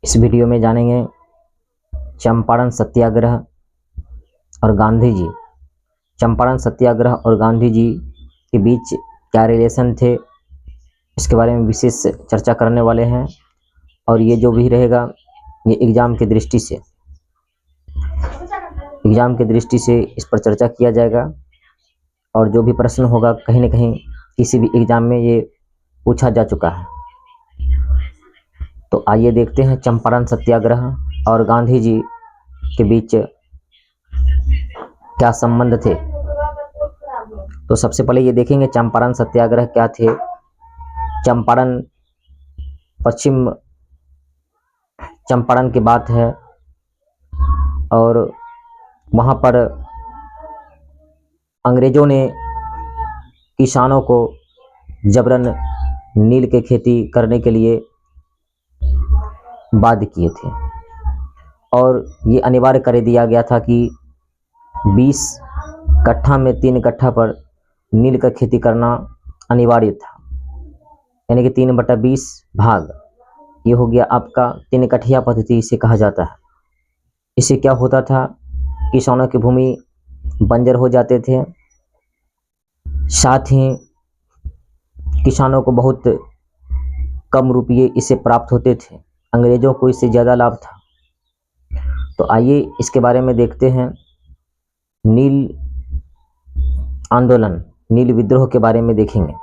इस वीडियो में जानेंगे चंपारण सत्याग्रह और गांधी जी। चंपारण सत्याग्रह और गांधी जी के बीच क्या रिलेशन थे, इसके बारे में विशेष चर्चा करने वाले हैं। और ये जो भी रहेगा ये एग्ज़ाम की दृष्टि से इस पर चर्चा किया जाएगा। और जो भी प्रश्न होगा कहीं न कहीं किसी भी एग्ज़ाम में ये पूछा जा चुका है। तो आइए देखते हैं चंपारण सत्याग्रह और गांधी जी के बीच क्या संबंध थे। तो सबसे पहले ये देखेंगे चंपारण सत्याग्रह क्या थे। चंपारण पश्चिम चंपारण की बात है और वहाँ पर अंग्रेज़ों ने किसानों को जबरन नील के खेती करने के लिए बाध्य किए थे और ये अनिवार्य कर दिया गया था कि 20 कट्ठा में 3 कट्ठा पर नील का खेती करना अनिवार्य था, यानी कि 3/20 भाग। ये हो गया आपका 3 कठिया पद्धति इसे कहा जाता है। इससे क्या होता था, किसानों की भूमि बंजर हो जाते थे, साथ ही किसानों को बहुत कम रुपये इससे प्राप्त होते थे, अंग्रेज़ों को इससे ज़्यादा लाभ था। तो आइए इसके बारे में देखते हैं। नील आंदोलन, नील विद्रोह के बारे में देखेंगे,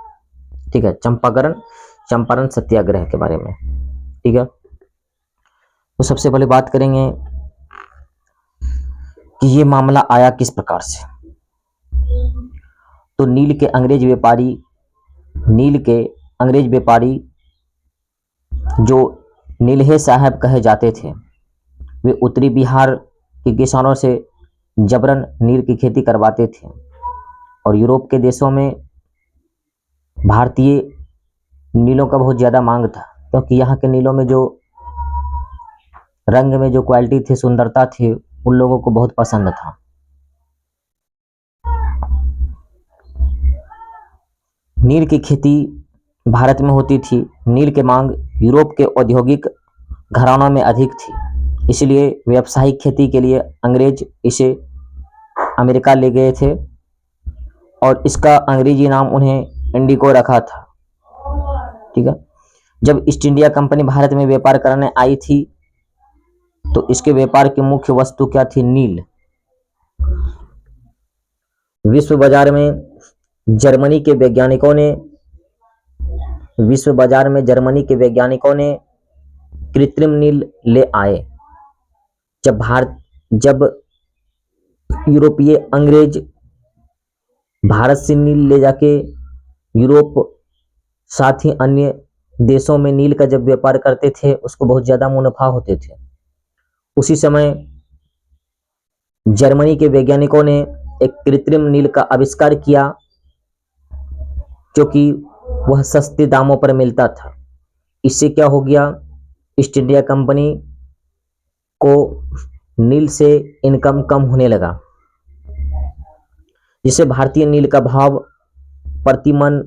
ठीक है। चंपारण सत्याग्रह के बारे में, ठीक है। तो सबसे पहले बात करेंगे कि ये मामला आया किस प्रकार से। तो नील के अंग्रेज व्यापारी जो नीलहे साहब कहे जाते थे, वे उत्तरी बिहार के किसानों से जबरन नील की खेती करवाते थे और यूरोप के देशों में भारतीय नीलों का बहुत ज़्यादा मांग था, क्योंकि यहाँ के नीलों में जो रंग में जो क्वालिटी थी, सुंदरता थी, उन लोगों को बहुत पसंद था। नील की खेती भारत में होती थी। नील की मांग यूरोप के औद्योगिक घरानों में अधिक थी, इसलिए व्यावसायिक खेती के लिए अंग्रेज इसे अमेरिका ले गए थे और इसका अंग्रेजी नाम उन्हें इंडिगो रखा था, ठीक है। जब ईस्ट इंडिया कंपनी भारत में व्यापार करने आई थी तो इसके व्यापार की मुख्य वस्तु क्या थी, नील। विश्व बाजार में जर्मनी के वैज्ञानिकों ने कृत्रिम नील ले आए। जब यूरोपीय अंग्रेज भारत से नील ले जाके यूरोप साथ ही अन्य देशों में नील का जब व्यापार करते थे, उसको बहुत ज़्यादा मुनाफा होते थे। उसी समय जर्मनी के वैज्ञानिकों ने एक कृत्रिम नील का आविष्कार किया, क्योंकि वह सस्ते दामों पर मिलता था। इससे क्या हो गया, ईस्ट इंडिया कंपनी को नील से इनकम कम होने लगा, जिससे भारतीय नील का भाव प्रति मन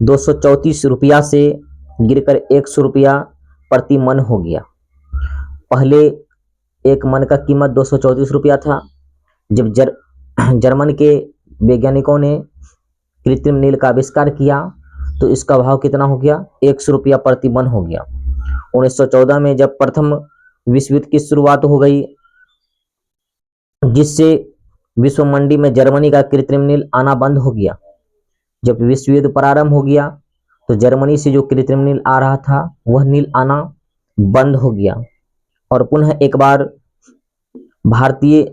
234 रुपया से गिरकर 100 रुपया प्रति मन हो गया। पहले एक मन का कीमत 234 रुपया था। जब जर्मन के वैज्ञानिकों ने कृत्रिम नील का आविष्कार किया तो इसका भाव कितना हो गया, 100 रुपया प्रति मन हो गया। 1914 में जब प्रथम विश्व युद्ध की शुरुआत हो गई, जिससे विश्व मंडी में जर्मनी का कृत्रिम नील आना बंद हो गया। जब विश्व युद्ध प्रारंभ हो गया तो जर्मनी से जो कृत्रिम नील आ रहा था वह नील आना बंद हो गया और पुनः एक बार भारतीय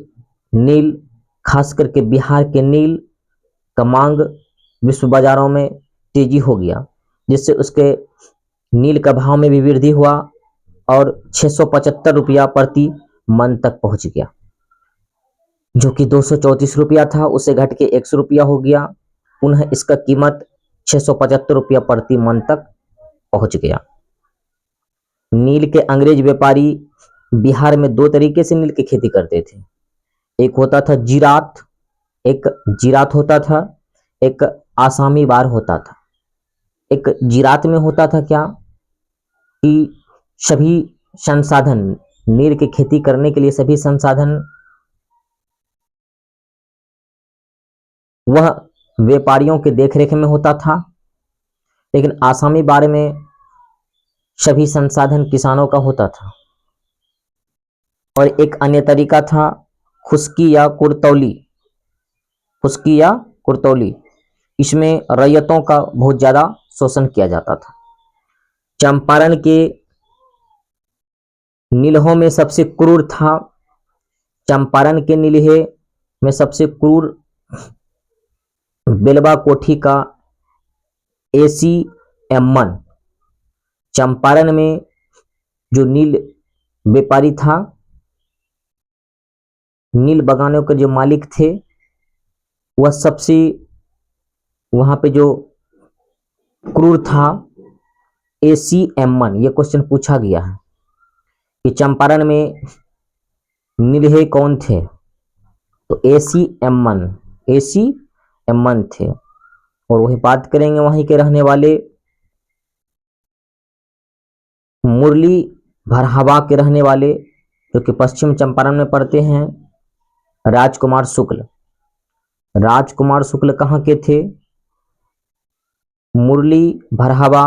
नील, खास करके बिहार के नील का मांग विश्व बाजारों में तेजी हो गया, जिससे उसके नील का भाव में भी वृद्धि हुआ और 675 रुपया प्रति मन तक पहुंच गया, जो कि 234 रुपया था, उसे घट के 100 रुपया हो गया। पुनः इसका कीमत 675 रुपया प्रति मन तक पहुंच गया। नील के अंग्रेज व्यापारी बिहार में 2 तरीके से नील की खेती करते थे। एक होता था जीरात होता था, एक आसामी बार होता था। एक जीरात में होता था क्या कि सभी संसाधन, नील की खेती करने के लिए सभी संसाधन वह व्यापारियों के देखरेख में होता था, लेकिन आसामी बारे में सभी संसाधन किसानों का होता था। और एक अन्य तरीका था खुश्की या कुर्तौली। खुश्की या कुर्तौली, इसमें रैयतों का बहुत ज्यादा शोषण किया जाता था। चंपारण के नीलहों में सबसे क्रूर था, चंपारण के नीलहे में सबसे क्रूर बेलवा कोठी का एसी एमन। चंपारण में जो नील व्यापारी था, नील बगानों के जो मालिक थे, वह सबसे वहां पे जो क्रूर था एसी एमन। यह क्वेश्चन पूछा गया है कि चंपारण में नीलहे कौन थे, तो एसी एमन थे। और वही बात करेंगे वहीं के रहने वाले मुरली भरहवा के रहने वाले, जो कि पश्चिम चंपारण में पड़ते हैं, राजकुमार शुक्ल। राजकुमार शुक्ल कहाँ के थे? मुरली भरहवा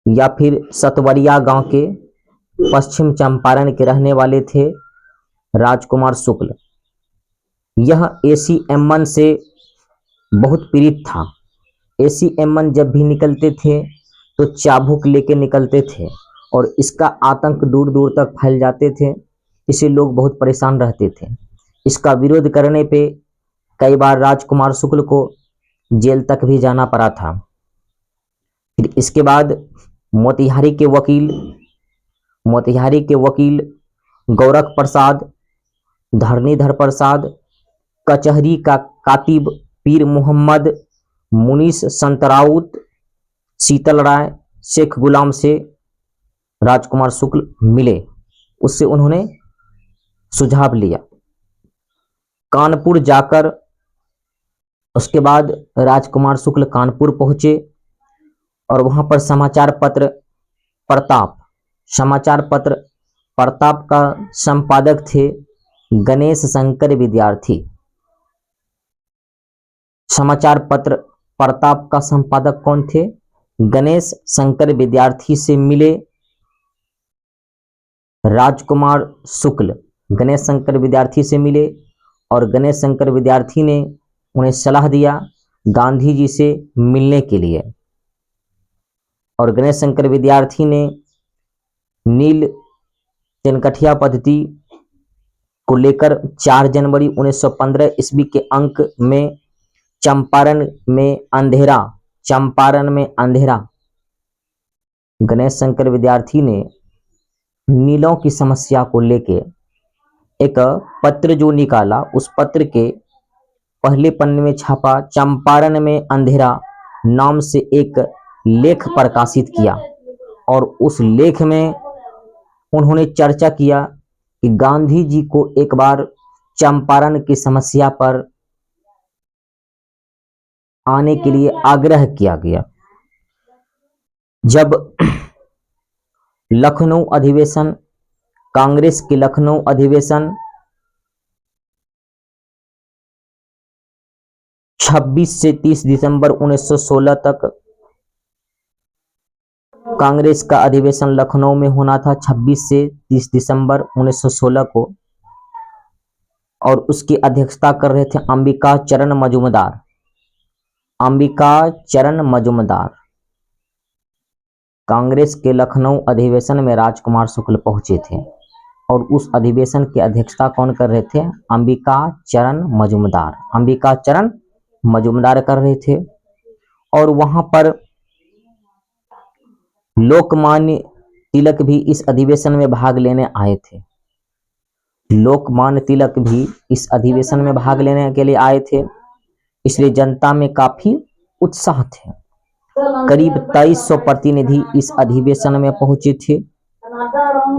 या फिर सतवरिया गांव के पश्चिम चंपारण के रहने वाले थे राजकुमार शुक्ल। यह एसी एमन से बहुत पीड़ित था। एसी एमन जब भी निकलते थे तो चाबुक लेके निकलते थे और इसका आतंक दूर दूर तक फैल जाते थे, इससे लोग बहुत परेशान रहते थे। इसका विरोध करने पे कई बार राजकुमार शुक्ल को जेल तक भी जाना पड़ा था। फिर इसके बाद मोतिहारी के वकील गौरख प्रसाद, धरणीधर प्रसाद, कचहरी का कातिब पीर मोहम्मद, मुनीस संतराउत, शीतल राय, शेख गुलाम से राजकुमार शुक्ल मिले। उससे उन्होंने सुझाव लिया। कानपुर जाकर उसके बाद राजकुमार शुक्ल कानपुर पहुंचे और वहां पर समाचार पत्र प्रताप का संपादक थे गणेश शंकर विद्यार्थी। समाचार पत्र प्रताप का संपादक कौन थे? गणेश शंकर विद्यार्थी से मिले राजकुमार शुक्ल। गणेश शंकर विद्यार्थी से मिले और गणेश शंकर विद्यार्थी ने उन्हें सलाह दिया गांधी जी से मिलने के लिए। और गणेश शंकर विद्यार्थी ने नील जनगठिया पद्धति को लेकर 4 जनवरी 1915 ईस्वी के अंक में चंपारण में अंधेरा गणेश शंकर विद्यार्थी ने नीलों की समस्या को लेके एक पत्र जो निकाला, उस पत्र के पहले पन्ने में छापा चंपारण में अंधेरा नाम से एक लेख प्रकाशित किया। और उस लेख में उन्होंने चर्चा किया कि गांधी जी को एक बार चंपारण की समस्या पर आने के लिए आग्रह किया गया। जब लखनऊ अधिवेशन, कांग्रेस की लखनऊ अधिवेशन 26 से 30 दिसंबर 1916 तक कांग्रेस का अधिवेशन लखनऊ में होना था, 26 से 30 दिसंबर 1916 को। और उसकी अध्यक्षता कर रहे थे अंबिका चरण मजूमदार। कांग्रेस के लखनऊ अधिवेशन में राजकुमार शुक्ल पहुंचे थे और उस अधिवेशन की अध्यक्षता कौन कर रहे थे? अंबिका चरण मजूमदार कर रहे थे। और वहां पर लोकमान्य तिलक भी इस अधिवेशन में भाग लेने आए थे। लोकमान्य तिलक भी इस अधिवेशन में भाग लेने के लिए आए थे, इसलिए जनता में काफी उत्साह थे। करीब 2300 प्रतिनिधि इस अधिवेशन में पहुंचे थे,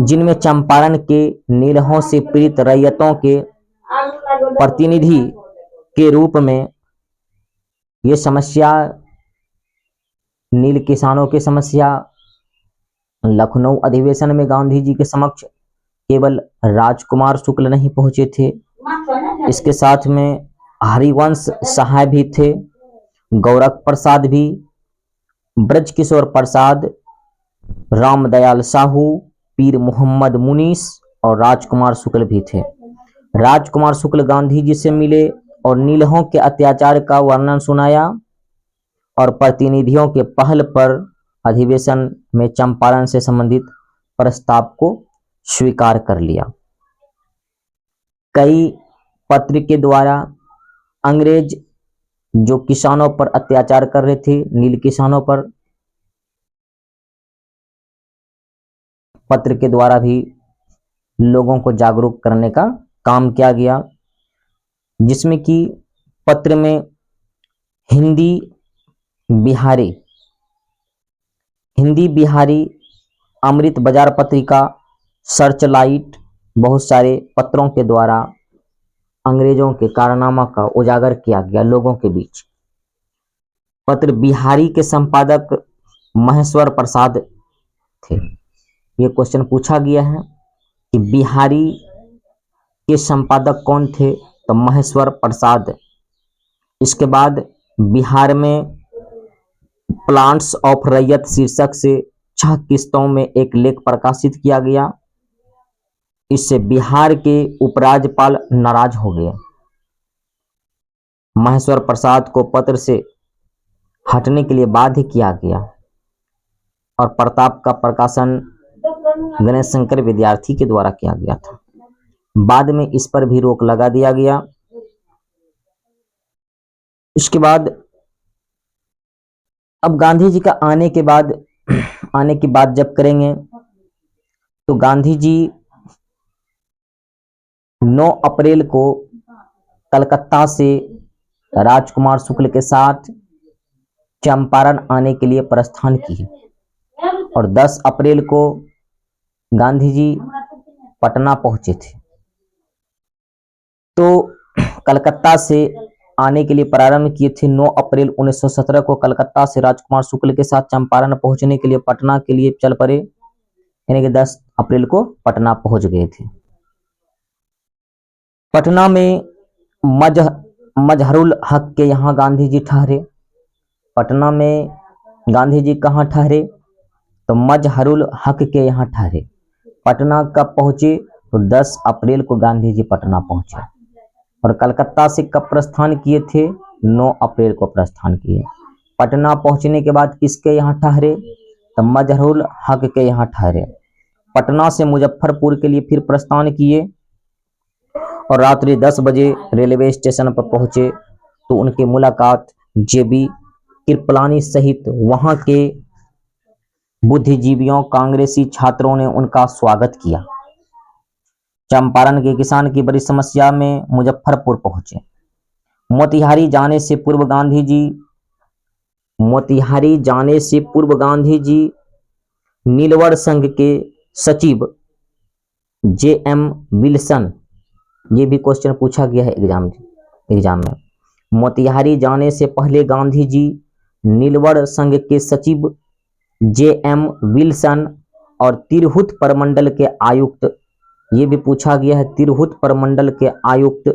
जिनमें चंपारण के नीलहों से पीड़ित रैयतों के प्रतिनिधि के रूप में ये समस्या, नील किसानों की समस्या, लखनऊ अधिवेशन में गांधी जी के समक्ष केवल राजकुमार शुक्ल नहीं पहुंचे थे, इसके साथ में हरिवंश सहाय भी थे, गौरख प्रसाद भी, ब्रजकिशोर प्रसाद, रामदयाल साहू, पीर मोहम्मद मुनीस और राजकुमार शुक्ल भी थे। राजकुमार शुक्ल गांधी जी से मिले और नीलहों के अत्याचार का वर्णन सुनाया और प्रतिनिधियों के पहल पर अधिवेशन में चंपारण से संबंधित प्रस्ताव को स्वीकार कर लिया। कई पत्र के द्वारा अंग्रेज जो किसानों पर अत्याचार कर रहे थे, नील किसानों पर, पत्र के द्वारा भी लोगों को जागरूक करने का काम किया गया, जिसमें कि पत्र में हिंदी बिहारी, अमृत बाजार पत्रिका, सर्चलाइट, बहुत सारे पत्रों के द्वारा अंग्रेजों के कारनामा का उजागर किया गया लोगों के बीच। पत्र बिहारी के संपादक महेश्वर प्रसाद थे। ये क्वेश्चन पूछा गया है कि बिहारी के संपादक कौन थे, तो महेश्वर प्रसाद। इसके बाद बिहार में प्लांट्स ऑफ रैयत शीर्षक से 6 किस्तों में एक लेख प्रकाशित किया गया। इससे बिहार के उपराज्यपाल नाराज हो गए। महेश्वर प्रसाद को पत्र से हटने के लिए बाध्य किया गया और प्रताप का प्रकाशन गणेश शंकर विद्यार्थी के द्वारा किया गया था। बाद में इस पर भी रोक लगा दिया गया। इसके बाद अब गांधी जी का आने की बात जब करेंगे तो गांधी जी 9 अप्रैल को कलकत्ता से राजकुमार शुक्ल के साथ चंपारण आने के लिए प्रस्थान किए और 10 अप्रैल को गांधी जी पटना पहुंचे थे। तो कलकत्ता से आने के लिए प्रारंभ किए थे। 9 अप्रैल 1917 को कलकत्ता से राजकुमार शुक्ल के साथ चंपारण पहुंचने के लिए पटना के लिए चल पड़े, यानी कि 10 अप्रैल को पटना पहुंच गए थे। पटना में मजहरुल हक के यहाँ गांधी जी ठहरे। पटना में गांधी जी कहाँ ठहरे, तो मजहरुल हक के यहाँ ठहरे। पटना कब पहुंचे, तो 10 अप्रैल को गांधी जी पटना पहुंचे और कलकत्ता से कब प्रस्थान किए थे, 9 अप्रैल को प्रस्थान किए। पटना पहुंचने के बाद किसके यहाँ ठहरे, तो मजहरुल हक के यहाँ ठहरे। पटना से मुजफ्फरपुर के लिए फिर प्रस्थान किए और रात्रि 10 बजे रेलवे स्टेशन पर पहुंचे तो उनकी मुलाकात जेबी कृपलानी सहित वहां के बुद्धिजीवियों, कांग्रेसी छात्रों ने उनका स्वागत किया। चंपारण के किसान की बड़ी समस्या में मुजफ्फरपुर पहुंचे। मोतिहारी जाने से पूर्व गांधी जी नीलवड़ संघ के सचिव J.M. विल्सन, ये भी क्वेश्चन पूछा गया है एग्जाम में। मोतिहारी जाने से पहले गांधी जी नीलवड़ संघ के सचिव J.M. विल्सन और तिरहुत प्रमंडल के आयुक्त, ये भी पूछा गया है, तिरहुत प्रमंडल के आयुक्त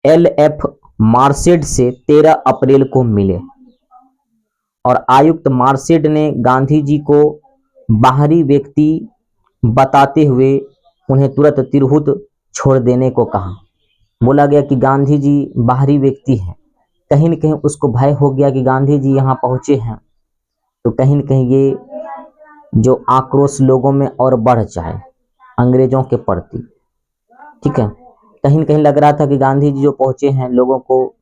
L.F. मार्शेड से 13 अप्रैल को मिले और आयुक्त मार्शेड ने गांधी जी को बाहरी व्यक्ति बताते हुए उन्हें तुरंत तिरहुत छोड़ देने को कहा। बोला गया कि गांधी जी बाहरी व्यक्ति हैं। कहीं न कहीं उसको भय हो गया कि गांधी जी यहाँ पहुंचे हैं तो कहीं न कहीं ये जो आक्रोश लोगों में और बढ़ जाए अंग्रेजों के प्रति, ठीक है। कहीं न कहीं लग रहा था कि गांधी जी जो पहुंचे हैं लोगों को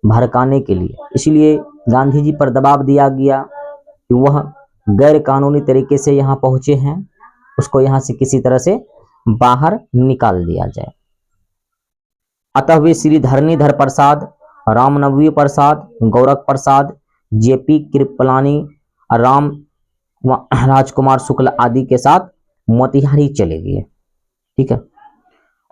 भड़काने के लिए, इसलिए गांधी जी पर दबाव दिया गया कि वह गैर कानूनी तरीके से यहाँ पहुंचे हैं, उसको यहाँ से किसी तरह से बाहर निकाल दिया जाए। अतः वे श्री धरणीधर प्रसाद, रामनवमी प्रसाद, गौरख प्रसाद, जेपी कृपलानी, राजकुमार शुक्ल आदि के साथ मोतिहारी चले गए, ठीक है।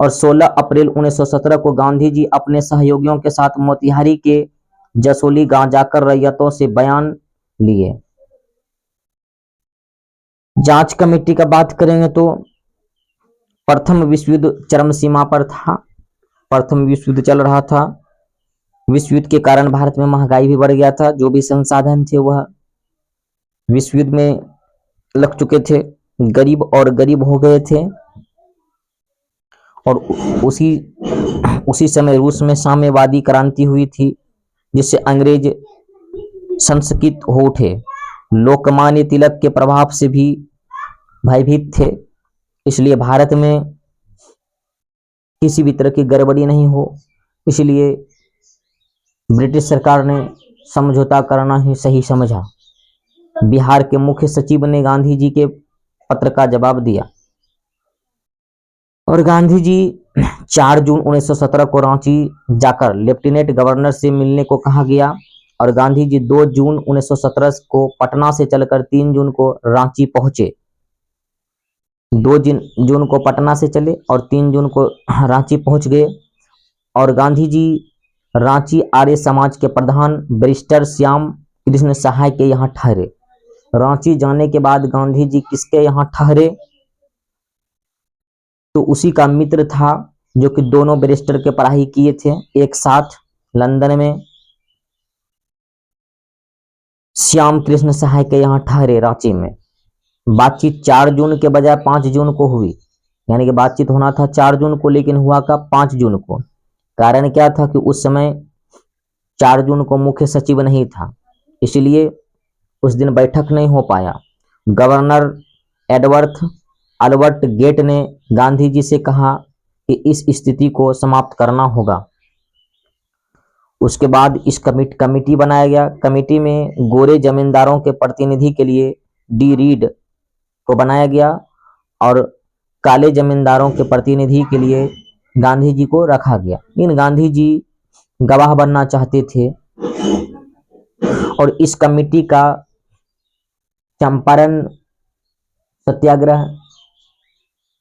और 16 अप्रैल 1917 को गांधी जी अपने सहयोगियों के साथ मोतिहारी के जसोली गांव जाकर रैयतों से बयान लिए। जांच कमेटी का बात करेंगे तो प्रथम विश्व युद्ध चरम सीमा पर था। प्रथम विश्व युद्ध चल रहा था। विश्व युद्ध के कारण भारत में महंगाई भी बढ़ गया था। जो भी संसाधन थे वह विश्व युद्ध में लग चुके थे। गरीब और गरीब हो गए थे। और उसी उसी समय रूस में साम्यवादी क्रांति हुई थी, जिससे अंग्रेज संस्कृत हो उठे। लोकमान्य तिलक के प्रभाव से भी भयभीत थे। इसलिए भारत में किसी भी तरह की गड़बड़ी नहीं हो, इसलिए ब्रिटिश सरकार ने समझौता करना ही सही समझा। बिहार के मुख्य सचिव ने गांधी जी के पत्र का जवाब दिया और गांधी जी 4 जून 1917 को रांची जाकर लेफ्टिनेंट गवर्नर से मिलने को कहा गया और गांधी जी 2 जून 1917 को पटना से चलकर 3 जून को रांची पहुंचे। 2 जून को पटना से चले और 3 जून को रांची पहुंच गए और गांधी जी रांची आर्य समाज के प्रधान बैरिस्टर श्याम कृष्ण सहाय के यहाँ ठहरे। रांची जाने के बाद गांधी जी किसके यहाँ ठहरे? तो उसी का मित्र था जो कि दोनों बैरिस्टर के पढ़ाई किए थे एक साथ लंदन में। श्याम कृष्ण सहाय के यहाँ ठहरे रांची में। बातचीत 4 जून के बजाय 5 जून को हुई, यानी कि बातचीत होना था 4 जून को, लेकिन हुआ कब? 5 जून को। कारण क्या था कि उस समय 4 जून को मुख्य सचिव नहीं था, इसलिए उस दिन बैठक नहीं हो पाया। गवर्नर अल्बर्ट गेट ने गांधी जी से कहा कि इस स्थिति को समाप्त करना होगा। उसके बाद इस कमेटी बनाया गया। कमेटी में गोरे जमींदारों के प्रतिनिधि के लिए डी रीड को बनाया गया और काले जमींदारों के प्रतिनिधि के लिए गांधी जी को रखा गया। लेकिन गांधी जी गवाह बनना चाहते थे और इस कमेटी का चंपारण सत्याग्रह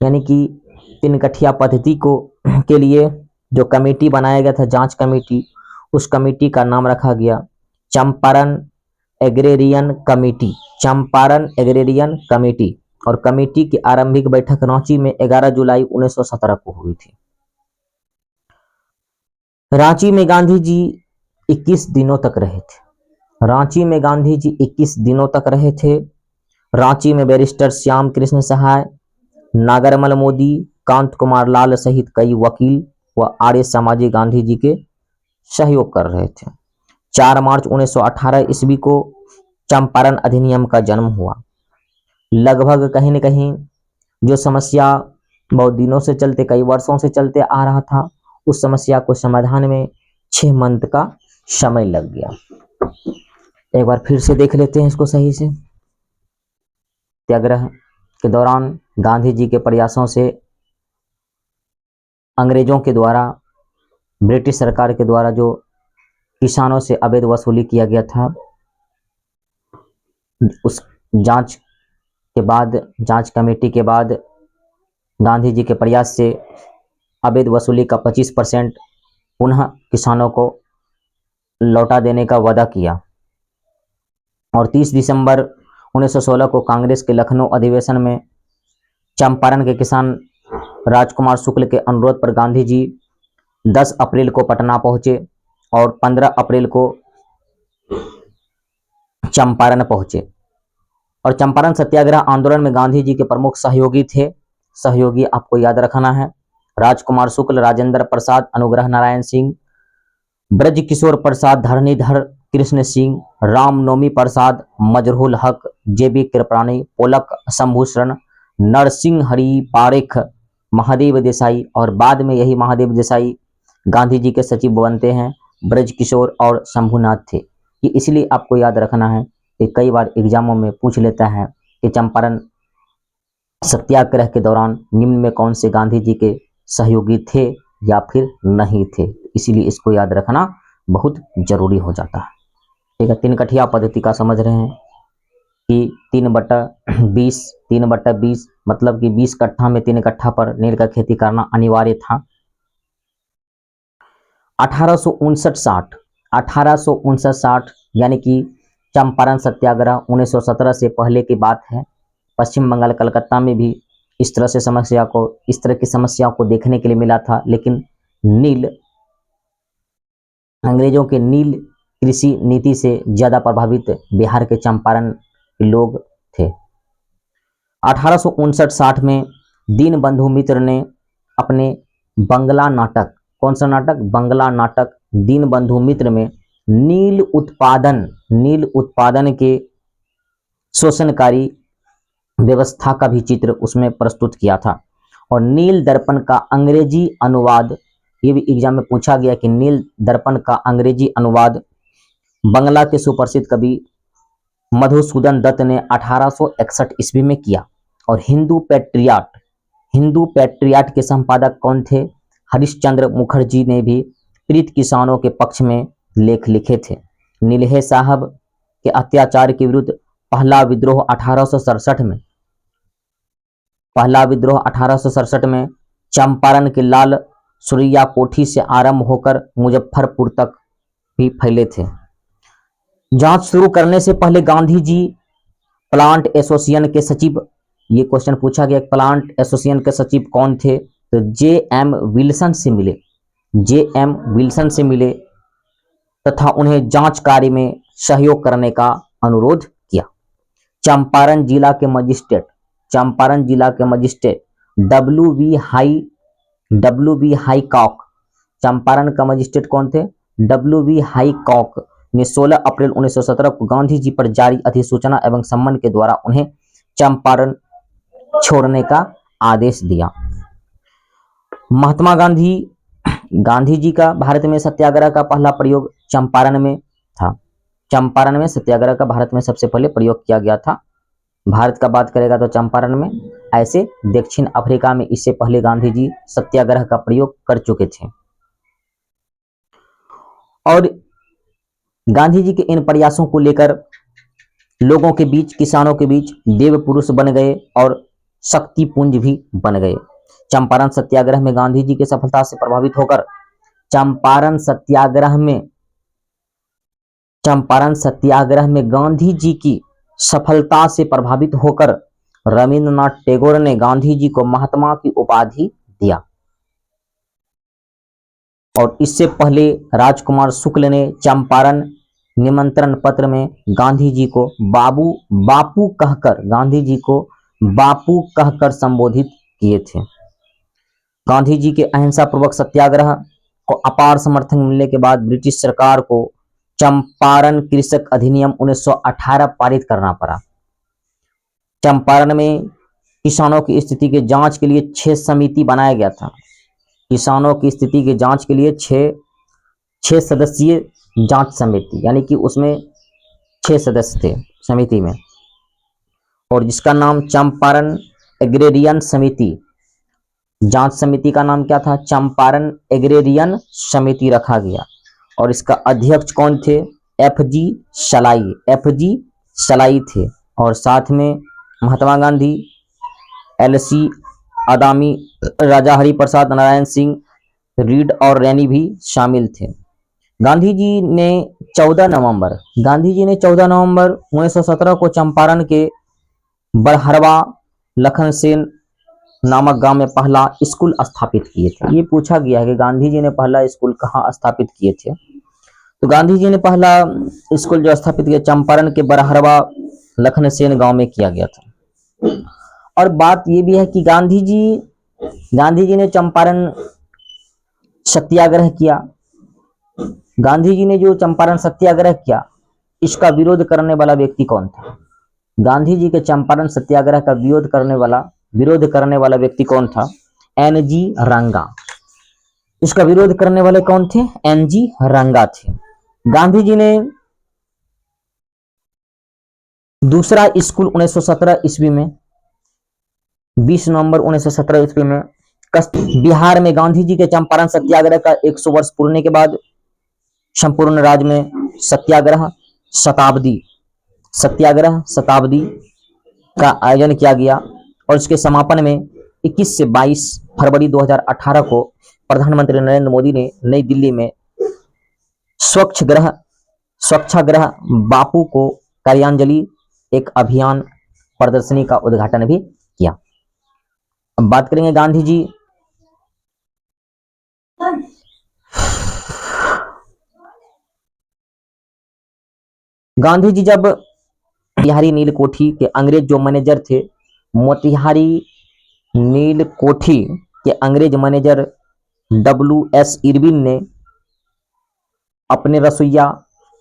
यानी कि 3 कठिया पद्धति को के लिए जो कमेटी बनाया गया था, जांच कमेटी, उस कमेटी का नाम रखा गया Champaran agrarian committee. Champaran agrarian committee. और कमेटी की आरंभिक बैठक रांची में 11 जुलाई 1917 को हुई थी। रांची में गांधी जी 21 दिनों तक रहे थे। रांची में गांधी जी 21 दिनों तक रहे थे। रांची में बैरिस्टर श्याम कृष्ण सहाय, नागरमल मोदी, कांत कुमार लाल सहित कई वकील व आर्य समाजी गांधी जी के सहयोग कर रहे थे। 4 मार्च 1918 ईस्वी को चंपारण अधिनियम का जन्म हुआ। लगभग कहीं न कहीं जो समस्या बहुत दिनों से चलते, कई वर्षों से चलते आ रहा था, उस समस्या को समाधान में 6 मंथ का समय लग गया। एक बार फिर से देख लेते हैं इसको सही से। सत्याग्रह के दौरान गांधी जी के प्रयासों से अंग्रेजों के द्वारा, ब्रिटिश सरकार के द्वारा जो किसानों से अवैध वसूली किया गया था, उस जांच कमेटी के बाद गांधी जी के प्रयास से अवैध वसूली का 25% पुनः किसानों को लौटा देने का वादा किया और 30 दिसंबर 1916 को कांग्रेस के लखनऊ अधिवेशन में चंपारण के किसान राजकुमार शुक्ल के अनुरोध पर गांधी जी 10 अप्रैल को पटना पहुंचे और 15 अप्रैल को चंपारण पहुंचे। और चंपारण सत्याग्रह आंदोलन में गांधी जी के प्रमुख सहयोगी थे। सहयोगी आपको याद रखना है, राजकुमार शुक्ल, राजेंद्र प्रसाद, अनुग्रह नारायण सिंह, ब्रज किशोर प्रसाद, धरणीधर कृष्ण सिंह, रामनवमी प्रसाद, मजरूल हक, जेबी कृपलानी, पोलक शंभूशरण, नरसिंह हरि पारेख, महादेव देसाई, और बाद में यही महादेव देसाई गांधी जी के सचिव बनते हैं। ब्रज किशोर और शंभुनाथ थे। ये इसलिए आपको याद रखना है कि कई बार एग्जामों में पूछ लेता है कि चंपारण सत्याग्रह के दौरान निम्न में कौन से गांधी जी के सहयोगी थे या फिर नहीं थे। इसीलिए इसको याद रखना बहुत जरूरी हो जाता है। ठीक है, 3 कठिया पद्धति का समझ रहे हैं कि 3/20 मतलब कि 20 कट्ठा में 3 कट्ठा पर नील का खेती करना अनिवार्य था। 1859-60 यानी कि चंपारण सत्याग्रह 1917 से पहले की बात है। पश्चिम बंगाल कलकत्ता में भी इस तरह की समस्याओं को देखने के लिए मिला था। लेकिन अंग्रेजों के नील कृषि नीति से ज्यादा प्रभावित बिहार के चंपारण के लोग थे। 1859-60 में दीनबंधु मित्र ने अपने बंगला नाटक, कौन सा नाटक? बंगला नाटक दीनबंधु मित्र में नील उत्पादन के शोषणकारी व्यवस्था का भी चित्र उसमें प्रस्तुत किया था। और नील दर्पण का अंग्रेजी अनुवाद, ये भी एग्जाम में पूछा गया कि नील दर्पण का अंग्रेजी अनुवाद बंगला के सुप्रसिद्ध कवि मधुसूदन दत्त ने 1861 ईस्वी में किया। और हिंदू पैट्रियाट के संपादक कौन थे? हरिश्चंद्र मुखर्जी ने भी पीड़ित किसानों के पक्ष में लेख लिखे थे। नीलहे साहब के अत्याचार के विरुद्ध पहला विद्रोह 1867 में चंपारण के लाल सुरैया कोठी से आरंभ होकर मुजफ्फरपुर तक भी फैले थे। जांच शुरू करने से पहले गांधी जी प्लांट एसोसिएशन के सचिव, ये क्वेश्चन पूछा गया, प्लांट एसोसिएशन के सचिव कौन थे? तो जे.एम. विल्सन से मिले तथा उन्हें जांच कार्य में सहयोग करने का अनुरोध किया। चंपारण जिला के मजिस्ट्रेट डब्ल्यू.बी. हाईकॉक, चंपारण का मजिस्ट्रेट कौन थे? डब्ल्यू.बी. हाईकॉक ने 16 अप्रैल 1917 को गांधी जी पर जारी अधिसूचना एवं सम्मन के द्वारा उन्हें चंपारण छोड़ने का आदेश दिया। महात्मा गांधी जी का भारत में सत्याग्रह का पहला प्रयोग चंपारण में था। चंपारण में सत्याग्रह का भारत में सबसे पहले प्रयोग किया गया था। भारत का बात करेगा तो चंपारण में, ऐसे दक्षिण अफ्रीका में इससे पहले गांधी जी सत्याग्रह का प्रयोग कर चुके थे। और गांधी जी के इन प्रयासों को लेकर लोगों के बीच, किसानों के बीच देव पुरुष बन गए और शक्ति पुंज भी बन गए। चंपारण सत्याग्रह में गांधी जी की सफलता से प्रभावित होकर चंपारण सत्याग्रह में गांधी जी की सफलता से प्रभावित होकर रविंद्रनाथ टैगोर ने गांधी जी को महात्मा की उपाधि दिया। और इससे पहले राजकुमार शुक्ल ने चंपारण निमंत्रण पत्र में गांधी जी को बापू कहकर संबोधित किए थे। गांधी जी के अहिंसा पूर्वक सत्याग्रह को अपार समर्थन मिलने के बाद ब्रिटिश सरकार को चंपारण कृषक अधिनियम 1918 पारित करना पड़ा। चंपारण में किसानों की स्थिति के जांच के लिए 6 समिति बनाया गया था। किसानों की स्थिति की जांच के लिए 6 सदस्यीय जांच समिति, यानी कि उसमें 6 सदस्य थे समिति में, और जिसका नाम चंपारण एग्रेरियन समिति, जांच समिति का नाम क्या था? चंपारण एग्रेरियन समिति रखा गया। और इसका अध्यक्ष कौन थे? एफ.जी. सलाई थे। और साथ में महात्मा गांधी, एल.सी. आदामी, राजा हरिप्रसाद, नारायण सिंह, रीड और रैनी भी शामिल थे। गांधी जी ने 14 नवंबर 1917 को चंपारण के बड़हरवा लखनसेन नामक गांव में पहला स्कूल स्थापित किए थे। ये पूछा गया है कि गांधी जी ने पहला स्कूल कहाँ स्थापित किए थे। तो गांधी जी ने पहला स्कूल जो स्थापित किया चंपारण के बड़हरवा लखनसेन गांव में किया गया था। और बात ये भी है कि गांधी जी ने चंपारण सत्याग्रह किया। गांधी जी ने जो चंपारण सत्याग्रह किया, इसका विरोध करने वाला व्यक्ति कौन था? गांधी जी के चंपारण सत्याग्रह का विरोध करने वाला व्यक्ति कौन था? एन.जी. रंगा। इसका विरोध करने वाले कौन थे? एन.जी. रंगा थे। गांधी जी ने दूसरा स्कूल 1917 ईस्वी में 20 नवंबर 1917 ईस्वी में बिहार में गांधी जी के चंपारण सत्याग्रह का 100 वर्ष पूरने के बाद संपूर्ण राज्य में सत्याग्रह शताब्दी का आयोजन किया गया। और इसके समापन में 21 से 22 फरवरी 2018 को प्रधानमंत्री नरेंद्र मोदी ने नई दिल्ली में स्वच्छाग्रह बापू को कार्यांजलि एक अभियान प्रदर्शनी का उद्घाटन भी किया। अब बात करेंगे गांधी जी। गांधी जी जब मोतिहारी नील कोठी के अंग्रेज जो मैनेजर थे, मोतिहारी नील कोठी के अंग्रेज मैनेजर W.S. इरविन ने अपने रसोइया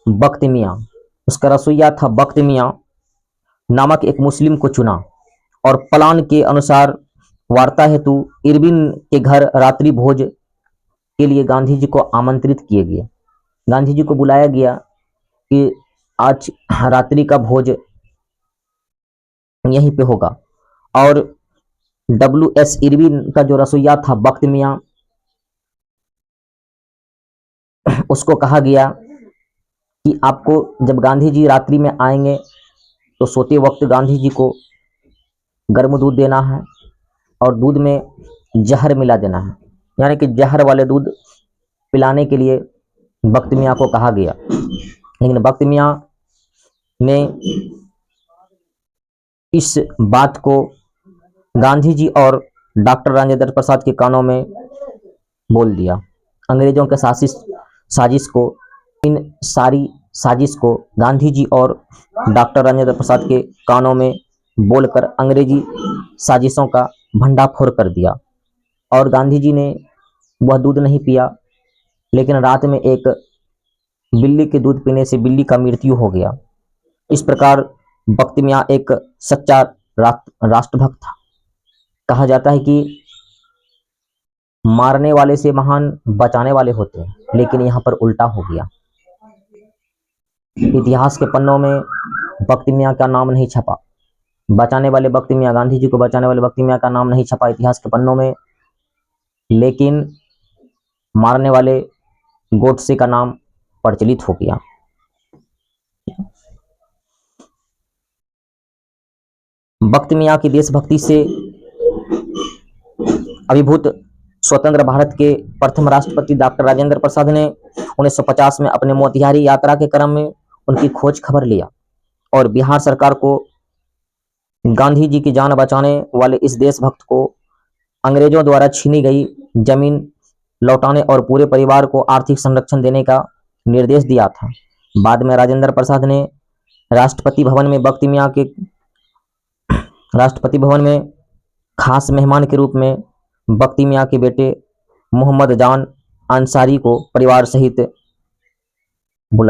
बख्त मियाँ, उसका रसोइया था बख्त मियाँ नामक एक मुस्लिम को चुना और प्लान के अनुसार वार्ता हेतु इरविन के घर रात्रि भोज के लिए गांधी जी को आमंत्रित किए गए। गांधी जी को बुलाया गया कि आज रात्रि का भोज यहीं पे होगा, और W.S. इरविन का जो रसोइया था बख्त मियाँ, उसको कहा गया कि आपको जब गांधी जी रात्रि में आएंगे तो सोते वक्त गांधी जी को गर्म दूध देना है और दूध में जहर मिला देना है, यानी कि जहर वाले दूध पिलाने के लिए बख्त मियाँ को कहा गया। लेकिन बख्त मियाँ ने इस बात को गांधी जी और डॉक्टर राजेंद्र प्रसाद के कानों में बोल दिया। अंग्रेजों के साजिश को, इन सारी साजिश को गांधी जी और डॉक्टर राजेंद्र प्रसाद के कानों में बोलकर अंग्रेजी साजिशों का भंडाफोड़ कर दिया और गांधी जी ने वह दूध नहीं पिया। लेकिन रात में एक बिल्ली के दूध पीने से बिल्ली का मृत्यु हो गया। इस प्रकार बख्त मियाँ एक सच्चा राष्ट्रभक्त था। कहा जाता है कि मारने वाले से महान बचाने वाले होते हैं, लेकिन यहाँ पर उल्टा हो गया। इतिहास के पन्नों में बख्त मियाँ का नाम नहीं छपा, बचाने वाले बख्त मियाँ, गांधी जी को बचाने वाले बख्त मियाँ का नाम नहीं छपा इतिहास के पन्नों में, लेकिन मारने वाले गोडसे का नाम प्रचलित हो गया। बख्त मियाँ की देशभक्ति से अभिभूत स्वतंत्र भारत के प्रथम राष्ट्रपति डॉक्टर राजेंद्र प्रसाद ने 1950 में अपने मोतिहारी यात्रा के क्रम में उनकी खोज खबर लिया और बिहार सरकार को गांधी जी की जान बचाने वाले इस देशभक्त को अंग्रेजों द्वारा छीनी गई जमीन लौटाने और पूरे परिवार को आर्थिक संरक्षण देने का निर्देश दिया था। बाद में राजेंद्र प्रसाद ने राष्ट्रपति भवन में खास मेहमान के रूप में बख्त मियाँ के बेटे मोहम्मद जान अंसारी को परिवार सहित बुलाया।